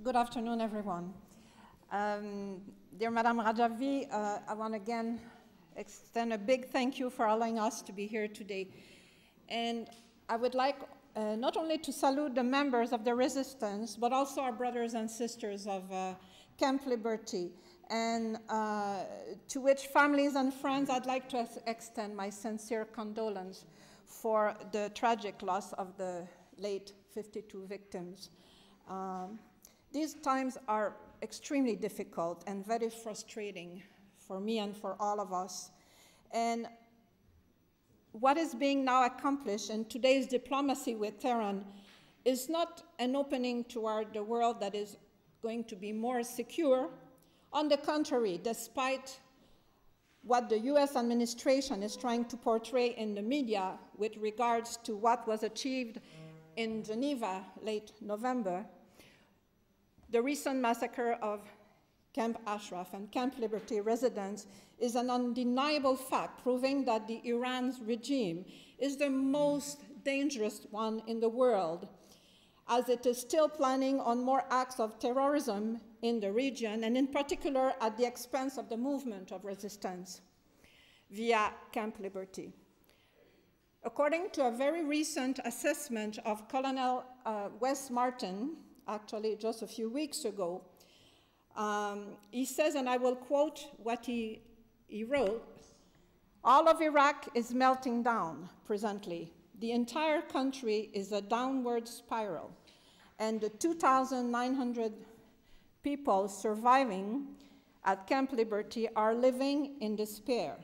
Good afternoon, everyone. Dear Madame Rajavi, I want to again extend a big thank you for allowing us to be here today. And I would like not only to salute the members of the resistance, but also our brothers and sisters of Camp Liberty, and to which families and friends I'd like to extend my sincere condolence for the tragic loss of the late 52 victims. These times are extremely difficult and very frustrating for me and for all of us. And what is being now accomplished in today's diplomacy with Tehran is not an opening toward the world that is going to be more secure. On the contrary, despite what the US administration is trying to portray in the media with regards to what was achieved in Geneva late November, the recent massacre of Camp Ashraf and Camp Liberty residents is an undeniable fact, proving that the Iran's regime is the most dangerous one in the world, as it is still planning on more acts of terrorism in the region, and in particular at the expense of the movement of resistance via Camp Liberty. According to a very recent assessment of Colonel Wes Martin, actually just a few weeks ago, he says, and I will quote what he wrote, "All of Iraq is melting down presently. The entire country is a downward spiral, and the 2,900 people surviving at Camp Liberty are living in despair.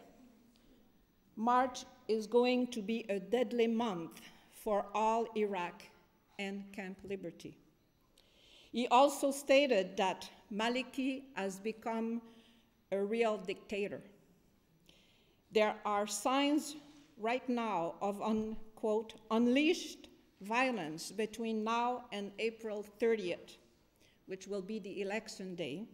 March is going to be a deadly month for all Iraq and Camp Liberty." He also stated that Maliki has become a real dictator. There are signs right now of, unquote, unleashed violence between now and April 30th, which will be the election day.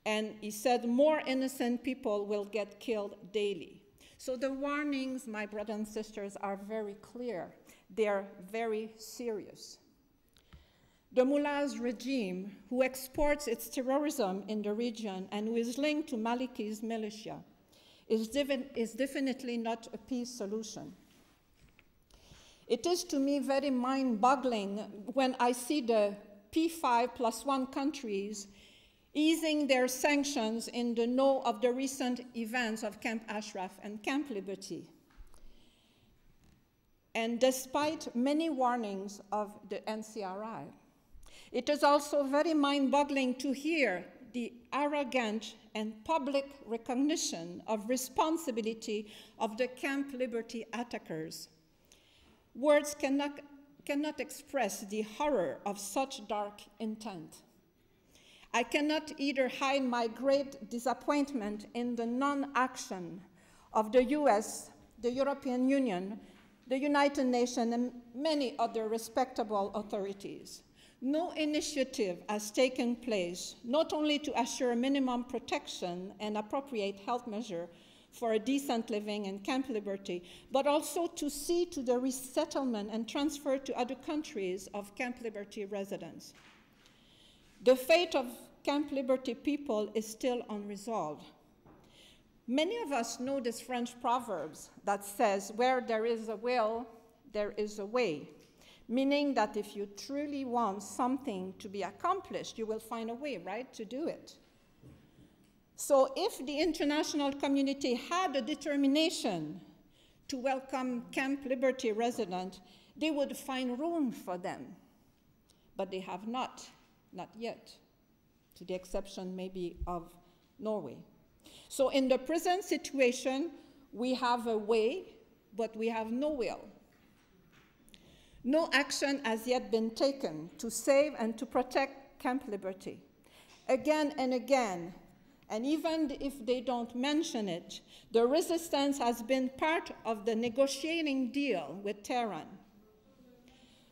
And he said more innocent people will get killed daily. So the warnings, my brothers and sisters, are very clear. They're very serious. The mullah's regime, who exports its terrorism in the region and who is linked to Maliki's militia, is definitely not a peace solution. It is to me very mind-boggling when I see the P5+1 countries easing their sanctions in the know of the recent events of Camp Ashraf and Camp Liberty. And despite many warnings of the NCRI, it is also very mind-boggling to hear the arrogant and public recognition of responsibility of the Camp Liberty attackers. Words cannot express the horror of such dark intent. I cannot either hide my great disappointment in the non-action of the US, the European Union, the United Nations, and many other respectable authorities. No initiative has taken place, not only to assure minimum protection and appropriate health measure for a decent living in Camp Liberty, but also to see to the resettlement and transfer to other countries of Camp Liberty residents. The fate of Camp Liberty people is still unresolved. Many of us know this French proverb that says, "Where there is a will, there is a way," meaning that if you truly want something to be accomplished, you will find a way, right, to do it. So if the international community had a determination to welcome Camp Liberty residents, they would find room for them. But they have not yet, to the exception maybe of Norway. So in the present situation, we have a way, but we have no will. No action has yet been taken to save and to protect Camp Liberty. Again and again, and even if they don't mention it, the resistance has been part of the negotiating deal with Tehran.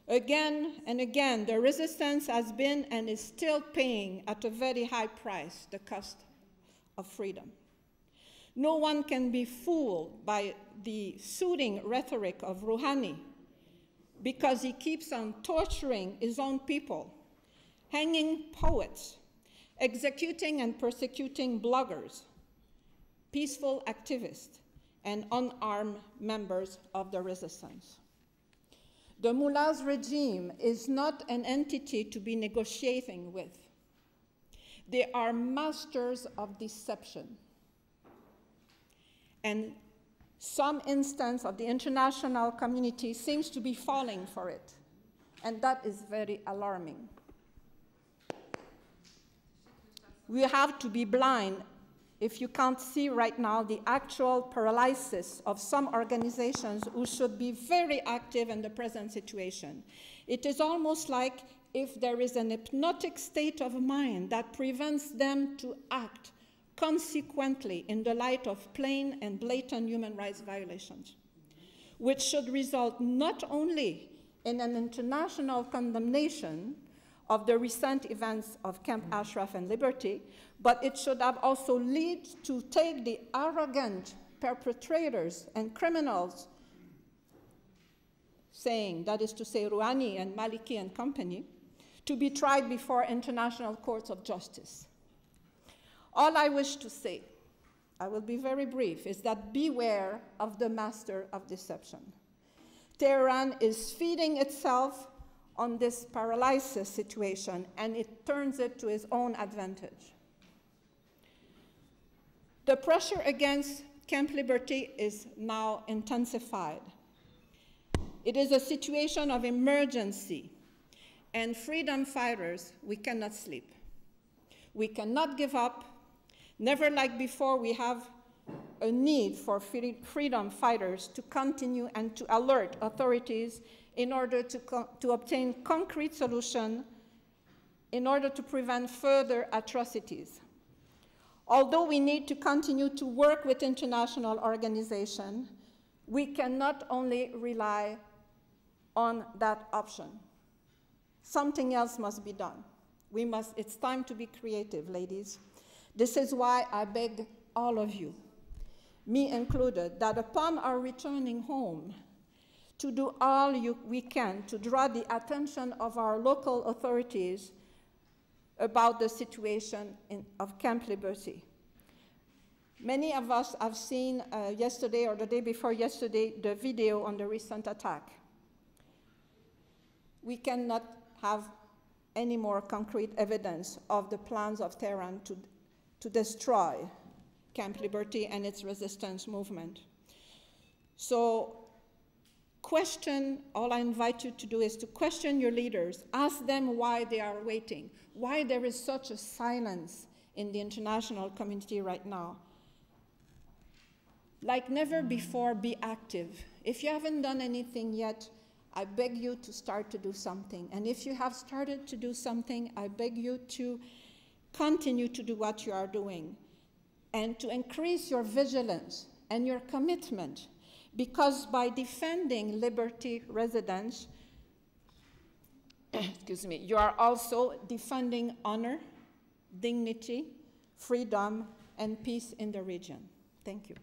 Again and again, the resistance has been and is still paying at a very high price the cost of freedom. No one can be fooled by the soothing rhetoric of Rouhani, because he keeps on torturing his own people hanging poets, executing and persecuting bloggers, peaceful activists, and unarmed members of the resistance. The mullahs regime is not an entity to be negotiating with. They are masters of deception. And some instance of the international community seems to be falling for it. And that is very alarming. We have to be blind if you can't see right now the actual paralysis of some organizations who should be very active in the present situation. It is almost like if there is an hypnotic state of mind that prevents them to act consequently in the light of plain and blatant human rights violations, which should result not only in an international condemnation of the recent events of Camp Ashraf and Liberty, but it should have also led to take the arrogant perpetrators and criminals, saying, that is to say, Rouhani and Maliki and company, to be tried before international courts of justice. All I wish to say, I will be very brief, is that beware of the master of deception. Tehran is feeding itself on this paralysis situation, and it turns it to its own advantage. The pressure against Camp Liberty is now intensified. It is a situation of emergency, and freedom fighters, we cannot sleep. We cannot give up. Never like before, we have a need for freedom fighters to continue and to alert authorities in order to obtain concrete solutions in order to prevent further atrocities. Although we need to continue to work with international organizations, we cannot only rely on that option. Something else must be done. It's time to be creative, ladies. This is why I beg all of you, me included, that upon our returning home, to do all we can to draw the attention of our local authorities about the situation of Camp Liberty. Many of us have seen yesterday or the day before yesterday the video on the recent attack. We cannot have any more concrete evidence of the plans of Tehran to destroy Camp Liberty and its resistance movement. So all I invite you to do is to question your leaders. Ask them why they are waiting, why there is such a silence in the international community right now. Like never before, be active. If you haven't done anything yet, I beg you to start to do something. And if you have started to do something, I beg you to continue to do what you are doing and to increase your vigilance and your commitment, because by defending Liberty residents, excuse me, you are also defending honor, dignity, freedom, and peace in the region. Thank you.